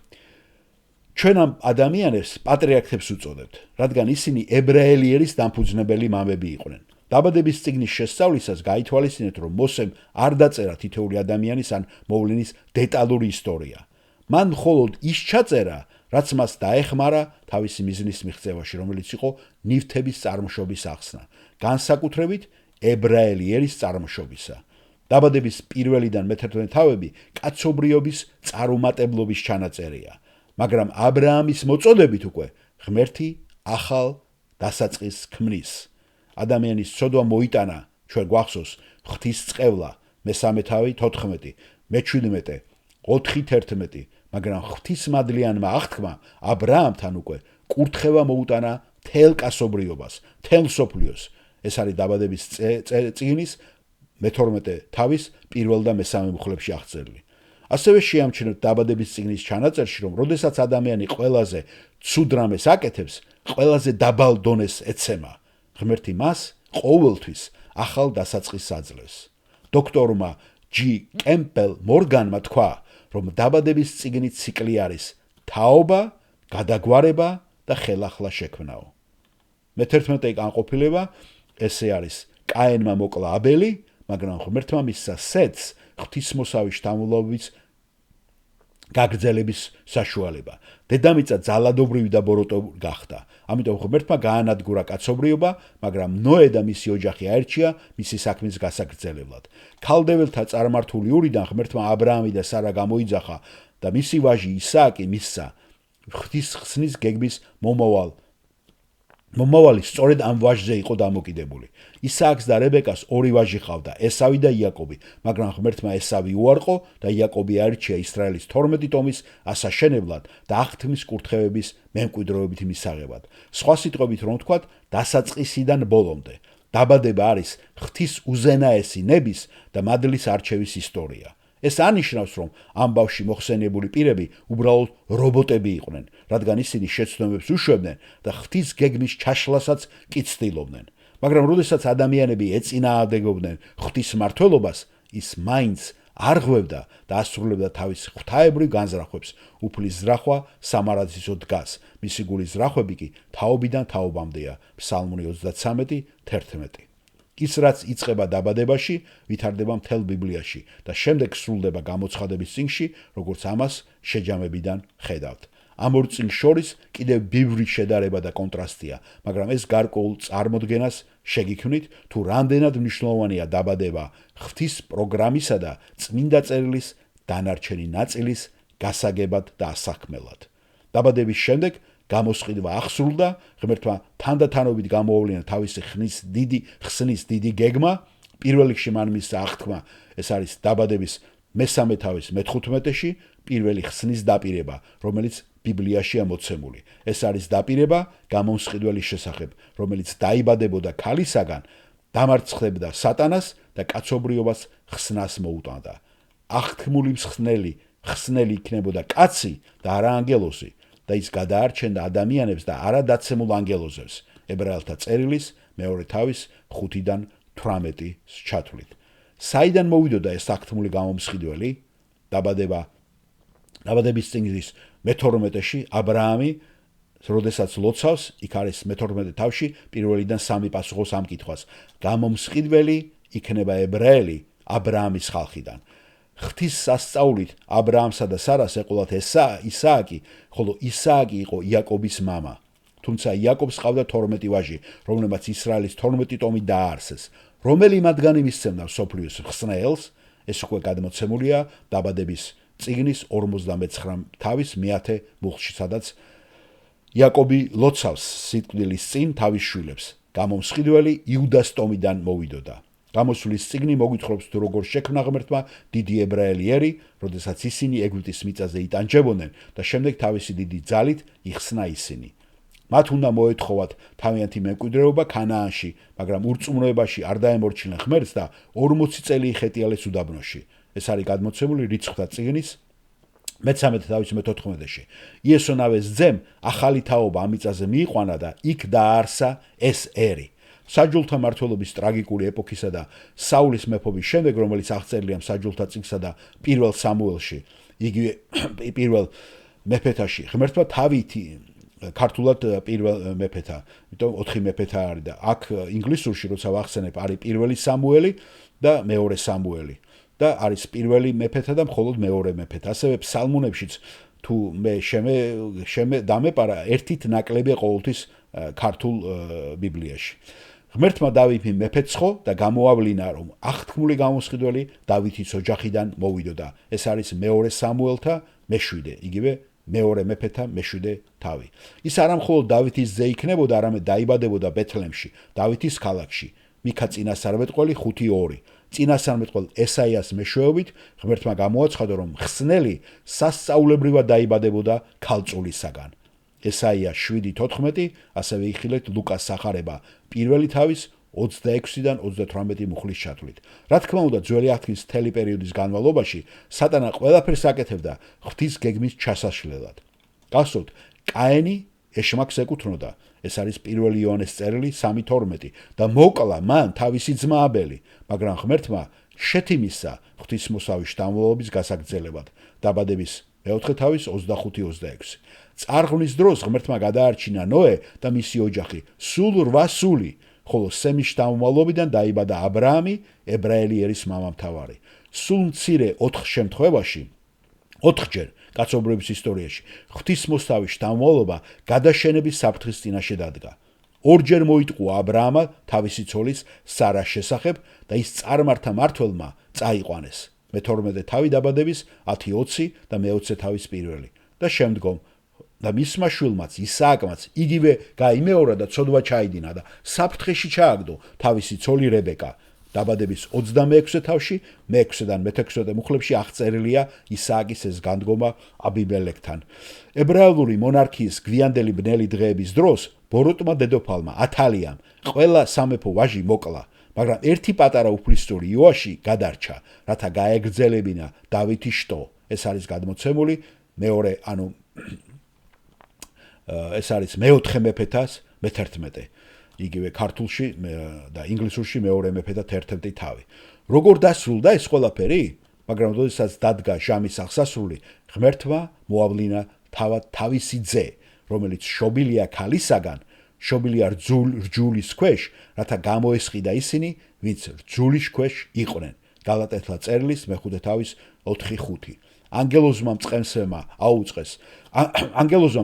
ჩვენ ამ ადამიანებს პატრიარქებს უწოდებთ, რადგან ისინი ებრაელიერის დამფუძნებელი მამები იყვნენ. დაბადების წიგნის შესწავლისას გაითვალისწინეთ, რომ მოსემ არ დაწერა თითოეული ადამიანის ან მოვლენის დეტალური ისტორია. მან მხოლოდ ის ჩაწერა, რაც მას დაეხმარა თავისი მიზნის მიღწევაში, რომელიც იყო ნივთების წარმოშობის ახსნა, განსაკუთრებით ებრაელიერის წარმოშობისა. დაბადების პირველიდან მე-11 თავები კაცობრიობის წარუმატებლობის ჩანაწერია, მაგრამ აბრაამის მოწოდებით უკვე ღმერთი ახალ დასაწყისს ქმნის. ადამიანის ცოდვა მოიტანა, ჩვენ გვახსოვს, ღვთის წყევლა, მე-3 თავი 14, მე-17, 4-11, მაგრამ ღვთისმადლიანმა აღთქმა აბრაამთან უკვე კურთხევა მოუტანა თელ კაცობრიობას, თელ მსოფლიოს. ეს არის დაბადების წიგნის მე-12 თავის პირველ და მე-3 მუხლებში აღწერილი. ასევე შეამჩნევთ დაბადების წიგნის ჩანაწერში, რომ როდესაც ადამიანი ყველაზე ცუდ რამეს აკეთებს, ყველაზე დაბალ დონეს ეცემა. ღმერთი მას ყოველთვის ახალ დასაწყისს აძლევს. დოქტორმა ჯი კემპელ მორგანმა თქვა, რომ დაბადების წიგნი ციკლი არის თაობა, გადაგვარება და ხელახლა შექმნაო. მე-11 განყოფილება ესე არის კაენმა მოკლა აბელი, მაგრამ ღმერთმა მისცა სეთს ღვთისმოსავის შთამომავლობის გაგრძელების საშუალება. დედამიწა ძალადობრივი და ბოროტო გახდა. ამიტომ ღმერთმა გაანადგურა კაცობრიობა, მაგრამ ნოე და მისი ოჯახი აერჩია მისი საქმის გასაგრძელებლად. ქალდეველთა წარმართული ურიდან ღმერთმა აბრაამი და სარა გამოიძახა და მისი ვაჟი ისააკი მისცა ღვთის ხსნის გეგმის მომავალი სწორედ ამ ვაჟზე იყო დამოკიდებული. ისააკს და რებეკას ორი ვაჟი ჰყავდა, ესავი და იაკობი, მაგრამ ღმერთმა ესავი უარყო და იაკობი აირჩია ისრაელის 12 ტომის ასაშენებლად და აღთქმის კურთხევების მემკვიდრეობით მისაღებად. სხვა სიტყვებით რომ ვთქვათ, დასაწყისიდან ბოლომდე. დაბადება არის ღვთის უზენაესი ნების და მადლის არჩევის ისტორია. ეს ანიშნავს, რომ ამ ბავში მოხსენიებული პირები უბრალოდ რობოტები იყვნენ, რადგან ისინი შეცდომებს უშვებდნენ და ღვთის გეგმის ჩაშლასაც კი ცდილობდნენ. მაგრამ როდესაც ადამიანები ეწინააღმდეგებდნენ ღვთის მმართველობას, ის მაინც არღვევდა და ასრულებდა თავის ღვთაებრივ განზრახვებს. უფლის ზრახვა სამარადისო დგას, მისი გულის ზრახვები კი თაობიდან თაობამდეა. ფსალმური 33:11. ის რაც იწყება დაბადებაში, ვითარდება მთელ ბიბლიაში და შემდეგ სრულდება გამოცხადების წიგნში, როგორც ამას შეჯამებიდან ხედავთ. ამ ორ წიგნს შორის კიდევ ბევრი შედარება და კონტრასტია, მაგრამ ეს გარკვეულ წარმოდგენას შეგიქმნით, თუ რამდენად მნიშვნელოვანია დაბადება ღვთის პროგრამისა და წმინდა წერილის დანარჩენი ნაწილის გასაგებად და ასაქმელად. დაბადების შემდეგ გამოსყიდვა აღსრულდა, ღმერთმა თანდათანობით გამოავლინა თავისი ხსნის დიდი გეგმა, პირველ რიგში მან მისცა აღთქმა, ეს არის დაბადების მესამე თავის მე-15-ში, პირველი ხსნის დაპირება, რომელიც ბიბლიაშია მოცემული. ეს არის დაპირება გამომსყიდველის შესახებ, რომელიც დაიბადებოდა ქალისაგან, დამარცხებდა სატანას და კაცობრიობას ხსნას მოუტანდა. აღთქმული ხსნელი იქნებოდა კაცი და არა ანგელოზი და ის გადაარჩენდა ადამიანებს და არა დაცემულ ანგელოზებს. ებრაელთა წერილის მეორე თავის 5-18 ჩათვლით. საიდან მოვიდოდა ეს აღთქმული გამომსყიდველი? დაბადების წიგნის მე-12-ში აბრაამი, როდესაც ლოცავს, იქ არის მე-12 თავში პირველიდან 3 პასუხობს ამ კითხვას. გამომსყიდველი იქნება ებრაელი აბრაამის ხალხიდან. ღვთის სასწაულით აბრაამსა და სარას ეყოლათ ისააკი, ხოლო ისააკი იყო იაკობის მამა. თუმცა იაკობს ჰყავდა 12 ვაჟი, რომლებმაც ისრაელის 12 ტომი დააარსეს. რომელი მათგანი მისცემდა მსოფლიოს ხსნელს? ეს უკვე გადმოცემულია დაბადების წიგნის 59 თავის მე-10 მუხლში, სადაც იაკობი ლოცავს სიკვდილის წინ თავის შვილებს. გამომსყიდველი იუდას ტომიდან მოვიდოდა. გამოსვლის წიგნი მოგვითხრობს თუ როგორ შექმნა ღმერთმა დიდი ებრაელი ერი, როდესაც ისინი ეგვიპტის მიწაზე იტანჯებოდნენ და შემდეგ თავისი დიდი ძალით იხსნა ისინი. მათ უნდა მოეთხოვათ თავიანთი მემკვიდრეობა ქანაანში, მაგრამ ურწმუნოებაში არ დაემორჩილნენ ღმერთს და 40 წელი იხეტიალეს უდაბნოში. ეს არის გადმოცემული რიცხვთა წიგნის მე-13 თავის მე-14-ში. იესონავეს ძემ ახალი თაობა ამ მიწაზე მიიყვანა და იქ დააარსა ეს ერი. საჯულთა მმართველობის ტრაგიკული ეპოქისა და საულის მეფობის შემდეგ, რომელიც აღწერილია საჯულთა წიგნსა და პირველ სამუელში, იგივე პირველ მეფეთაში, ღმერთმა თავითი ქართულად პირველ მეფეთა, იმიტომ 4 მეფეთა არის და აქ ინგლისურში როცა ვახსენებ, არის პირველი სამუელი და მეორე სამუელი და არის პირველი მეფეთა და მხოლოდ მეორე მეფეთა. ასევე ფსალმუნებშიც თუ მე დამეპარა ერთით ნაკლები ყოველთვის ქართულ ბიბლიაში. ღმერთმა დავითი მეფეცხო და გამოავლინა, რომ აღთქმული გამოსყიდველი დავითის ოჯახიდან მოვიდოდა. ეს არის მეორე სამუელთა მე-7, იგივე მეორე მეფეთა მე-7 თავი. ის არა მხოლოდ დავითის ძე იქნებოდა, არამედ დაიბადებოდა ბეთლემში, დავითის ქალაქში. მიქა წინასწარმეტყველი 5:2. წინასწარმეტყველ ესაიას მეშვეობით ღმერთმა გამოაცხადა, რომ ხსნელი სასწაულებრივად დაიბადებოდა ქალწულისაგან. ესაია 7:14, ასევე იხილეთ ლუკას სახარება პირველი თავის 26-დან 38 მუხლის ჩათვლით. რა თქმა უნდა, ძველი აღთქმის მთელი პერიოდის განმავლობაში სატანა ყველაფერს აკეთებდა ღვთის გეგმის ჩასაშლელად. გასულთ, კაენი ეშმაკს ეკუთვნოდა, ეს არის 1 იოანეს წერილი 3:12 და მოკლა მან თავისი ძმა აბელი, მაგრამ ღმერთმა შეთი მისცა ღვთისმოსავის შთამომავლობის გასაგრძელებად. დაბადების მე-4 თავის 25-26. წარღვნის დროს ღმერთმა გადაარჩინა ნოე და მისი ოჯახი სულ 8 სული, ხოლო სემის შთამომავლობიდან დაიბადა აბრაამი, ებრაელი ერის მამამთავარი. სულ მცირე 4 შემთხვევაში, 4ჯერ კაცობრიობის ისტორიაში, ღვთისმოსავის შთამომავლობა გადაშენების საფრთხის წინაშე დადგა. 2ჯერ მოიტყუა აბრაამა თავისი ცოლის სარას შესახებ და ის წარმართა მმართველმა წაიყვანეს. მე-12 თავი დაბადების 10-20 და მე-20 თავის პირველი და შემდგომ და მისმა შვილმაც ისააკმაც იგივე გაიმეორა და ცოდვა ჩაიდინა და საფრთხეში ჩააგდო თავისი ცოლი რებეკა. დაბადების 26 თავში მე-6-დან მე-16 მუხლებში აღწერილია ისააკის ეს განდგომა აბიმელექთან. ებრაელური მონარქიის გვიანდელი ბნელი დღეების დროს ბოროტმა დედოფალმა ათალიამ ყველა სამეფო ვაჟი მოკლა, მაგრამ ერთი პატარა უფლისწული იოაში გადარჩა, რათა გაეგრძელებინა დავითის შტო. ეს არის გადმოცემული მეორე, ეს არის მეოთხე მეფეთას მე-11. იგივე ქართულში და ინგლისურში მეორე მეფეთა 11 თავი. როგორ დასრულდა ეს ყველაფერი? მაგრამ როდესაც დადგა ჟამის აღსასრული, ღმერთმა მოავლინა თავად თავისი ძე, რომელიც შობილია ქალისაგან, შობილია რჯულის ქვეშ, რათა გამოესყიდა ისინი, ვინც რჯულის ქვეშ იყვნენ. გალატეთლა წერილის მე-5 თავის 4:5. ანგელოზმა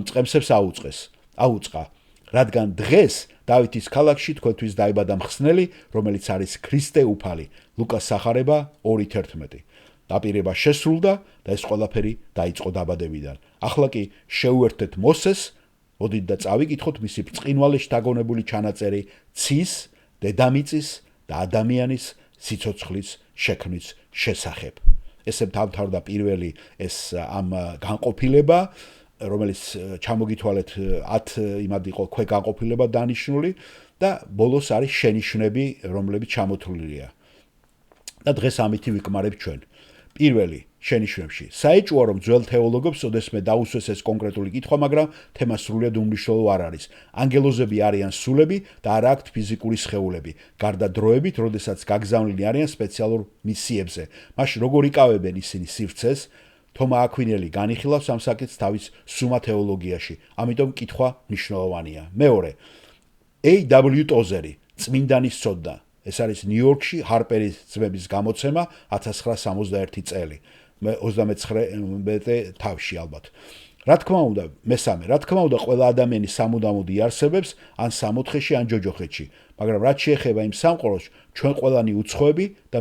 მწყემსებს აუწყა, რადგან დღეს დავითის ქალაქში თქვენთვის დაიბადა მხსნელი, რომელიც არის ქრისტე უფალი. ლუკას სახარება 2:11. დაპირება შესრულდა და ეს ყველაფერი დაიწყო დაბადებიდან. ახლა კი შეუერთეთ მოსეს, მოდით და წავიკითხოთ მისი ბრწყინვალეში დაგონებული ჩანაწერი ცის, დედამიწის და ადამიანის სიცოცხლის შექმნის შესახებ. ესე დამთავრდა პირველი ეს ამ განყოფილება, რომელიც ჩამოგითვალეთ 10 იმად იყო ქვეგანყოფილება დანიშნული და ბოლოს არის შენიშვნები, რომლებიც ჩამოთვლილია. და დღეს ამითი ვიკმარებ ჩვენ. პირველი შენიშვნებში საეჭვოა რომ ძველ თეოლოგებს ოდესმე დაუსვეს ეს კონკრეტული კითხვა, მაგრამ თემა სრულიად უმნიშვნელო არ არის. ანგელოზები არიან სულები და არა აქვთ ფიზიკური სხეულები, გარდა დროებით, როდესაც გაგზავნილნი არიან სპეციალურ მისიებზე. მაშინ როგორ იკავებენ ისინი სივრცეს? თომა აქვინელი განიხილავს ამ საკითხს თავის სუმა თეოლოგიაში, ამიტომ კითხვა მნიშვნელოვანია. მეორე, A.W. ტოზერი, წმინდანის ცოდნა. ეს არის ნიუ-იორკში ჰარპერის ძმების გამოცემა 1961 წელი, 39 თავში ალბათ. რა თქმა უნდა, მესამე, რა თქმა უნდა, ყველა ადამიანი სამუდამოდ იარსებებს ან სამოთხეში ან ჯოჯოხეთში, მაგრამ რაც შეეხება იმ სამყაროს, ჩვენ ყველანი უცხოები და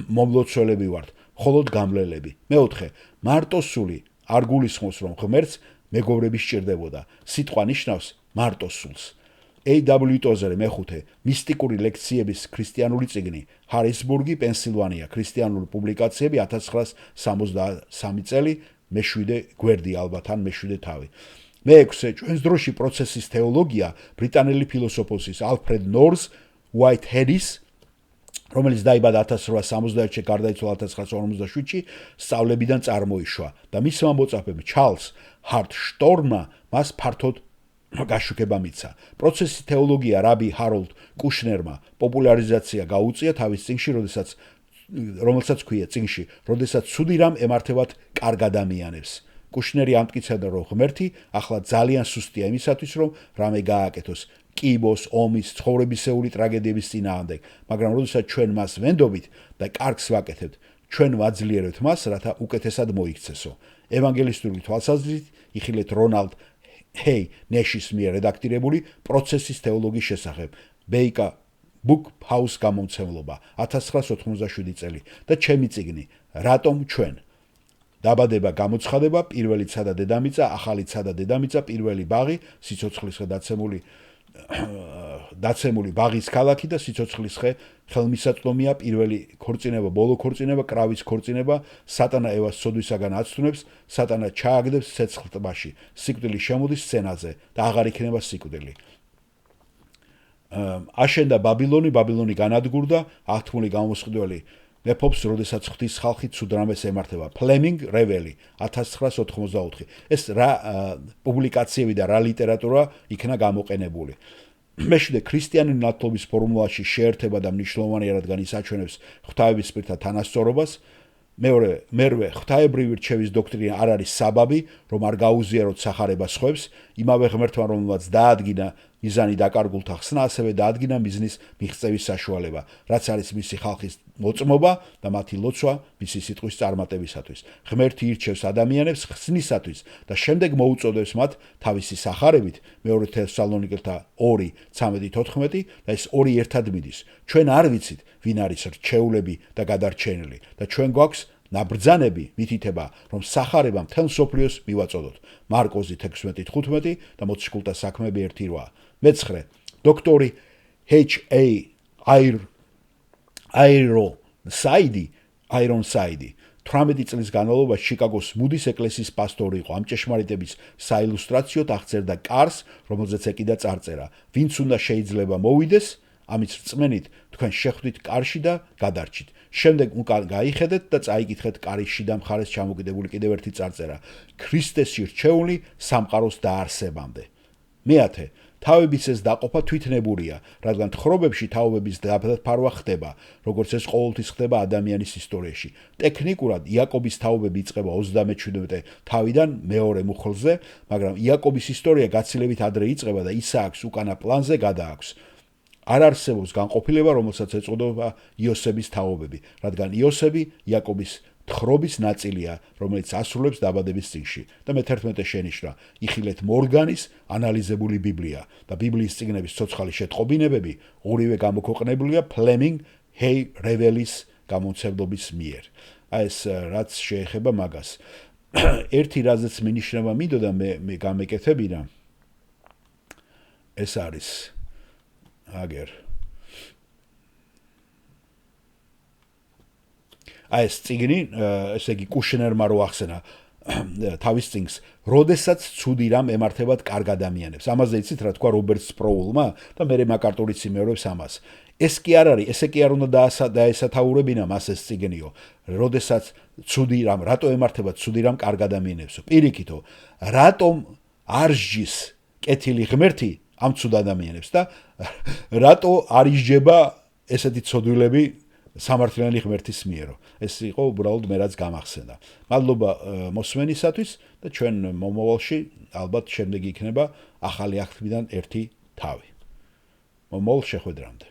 მომლოცველები ვართ, მხოლოდ გამლელები. მეოთხე, მარტოსული არ გულისხმობს, რომ ღმერთს მეგობრები სჭირდებოდა. სიტყვა ნიშნავს მარტოს სულს. A.W. ტოზერი მე-5 მისტიკური ლექციების ქრისტიანული წიგნი, ჰარისბურგი, პენსილვანია, ქრისტიანული პუბლიკაციები 1963 წელი, მე-7 გვერდი ალბათ ან მე-7 თავი. მე-6 ჩვენს დროში პროცესის თეოლოგია ბრიტანელი ფილოსოფოსის ალფრედ ნორს უაიტჰედის, რომელიც დაიბადა 1861-ში, გარდაიცვალა 1947-ში, სწავლებიდან წარმოიშვა და მისმა მოწაფემ ჩარლზ ჰარტშტორმმა მას ფართოდ გაშუქება მიცა. პროცესის თეოლოგია რაბი ჰაროლდ კუშნერმა პოპულარიზაცია გაუწია თავის წიგნში, რომელსაც ქვია წიგნში, როდესაც ცუდი რამ ემართებათ კარგ ადამიანებს. კუშნერი ამტკიცებდა, რომ ღმერთი ახლა ძალიან სუსტია იმისათვის, რომ რამე გააკეთოს კიბოს, ომის, ცხოვრებისეული ტრაგედიების წინააღმდეგ, მაგრამ როდესაც ჩვენ მას ვენდობით და კარგს ვაკეთებთ, ჩვენ ვაძლიერებთ მას, რათა უკეთესად მოიქცესო. ევანგელისტური თვალსაზრისით იხილეთ რონალდ ნეშის მიერ რედაქტირებული პროცესის თეოლოგიის შესახებ, ბეიკა Book House გამომცემლობა 1987 წელი და ჩემი წიგნი რატომ ჩვენ? დაბადება გამოცხადება, პირველი ცა და დედამიწა, ახალი ცა და დედამიწა, პირველი ბაღი, სიცოცხლისხე დაცემული ბაღის ქალაქი და სიცოცხლისხე ხელმისაწვდომია, პირველი ქორწინება, ბოლო ქორწინება, კრავის ქორწინება, სატანა ევას სოდვისაგან აცნობს, სატანა ჩააგდებს ცეცხლ ტბაში, სიკვდილი შემოდის სცენაზე და აღარ იქნება სიკვდილი. აშენდა ბაბილონი განადგურდა, ათმული გამოსყიდველი მეფობს, როდესაც ღვთის ხალხი ცუდ რამეს ემართება. ფლემინგ რეველი 1984. ეს რა პუბლიკაციები და რა ლიტერატურა იქნა გამოყენებული. მე-7 ქრისტიანი ნათლობის ფორმულაში შეერთება და მნიშვნელოვანია, რადგან ის აჩვენებს ღვთაების პირთა თანასწორობას. მერვე ღვთაებრივი რჩევის დოქტრინა არ არის საბაბი, რომ არ გაუზიაროთ სახარება სხვებს, იმავე ღმერთმა, რომელმაც დაადგინა მიზანი დაკარგულთა ხსნა, ასევე დაადგინა მიზნის მიღწევის საშუალება, რაც არის მისი ხალხის მოწმობა და მათი ლოცვა მისი სიტყვის წარმატებისათვის. ღმერთი ირჩევს ადამიანებს ხსნისათვის და შემდეგ მოუწოდებს მათ თავისი სახარებით, მეორე თესალონიკელთა 2:13-14 და ეს ორი ერთად მიდის. ჩვენ არ ვიცით, ვინ არის რჩეულები და გადარჩენილი და ჩვენ გვაქვს ნაბრძანები მითითება, რომ სახარება მთელ მსოფლიოს მივაწოდოთ. მარკოზი 16:15 და მოციქულთა საქმეები 1:8. მე-9 დოქტორი H.A. აირონსაიდი 18 წლის განმავლობაში შიკაგოს მუდის ეკლესიის პასტორი იყო. ამ ჭეშმარიტების საილუსტრაციოდ აღწერდა კარს, რომელზეც ეკიდა წარწერა. ვინც უნდა შეიძლება მოვიდეს, ამის რწმენით თქვენ შეხვდით კარში და გადარჩით. შემდეგ უკან გაიხედეთ და წაიკითხეთ კარის შიდა მხარეს ჩამოკიდებული კიდევ ერთი წარწერა. ქრისტესში რჩეული სამყაროს დაარსებამდე. მეათე, თავების ეს დაყოფა თვითნებურია, რადგან თხრობებში თაობების დაფარვა ხდება, როგორც ეს ყოველთვის ხდება ადამიანის ისტორიაში. ტექნიკურად იაკობის თაობები იწყება 37 თავიდან მეორე მუხლზე, მაგრამ იაკობის ისტორია გაცილებით ადრე იწყება და ისააკს უკანა პლანზე გადააქვს. არ არსებობს განყოფილება, რომელსაც ეწოდება იოსების თაობები, რადგან იოსები იაკობის თხრობის ნაწილია, რომელიც ასრულებს დაბადების წიგნში. და მე-11 შენიშნა, იხილეთ მორგანის ანალიზებული ბიბლია და ბიბლიის წიგნების ცოცხალი შეტყობინებები ორივე გამოქვეყნებულია ფლემინგ ჰეი რეველის გამომცემლობის მიერ. აი ეს რაც შეეხება მაგას. ერთი რაზეც მინიშნება მინდოდა მე გამეკეთებინა ეს არის აგერ აი ეს წიგნი, ესე იგი კუშნერმა რო ახსენა თავის წიგნს, როდესაც ცუდი რამ ემართებათ კარგ ადამიანებს. ამაზე იცით რა თქვა რობერტ სპროულმა და მე მაკარტურიც იმეორებს ამას. ეს კი არ არის, ესე კი არ უნდა დაესათაურებინა მას ეს წიგნიო. როდესაც ცუდი რამ, რატო ემართებათ ცუდი რამ კარგ ადამიანებსო? პირიქითო, რატომ არ სჯის კეთილი ღმერთი ამ ცუდ ადამიანებს და რატო არ ისჯება ესეთი ცოდვილები სამართლიანი ღმერთის მიერო. ეს იყო უბრალოდ მე რაც გამახსენდა. მადლობა მოსმენისათვის და ჩვენ მომავალში ალბათ შემდეგი იქნება ახალი აღთქმიდან ერთი თავი. მომავალ შეხვედრამდე.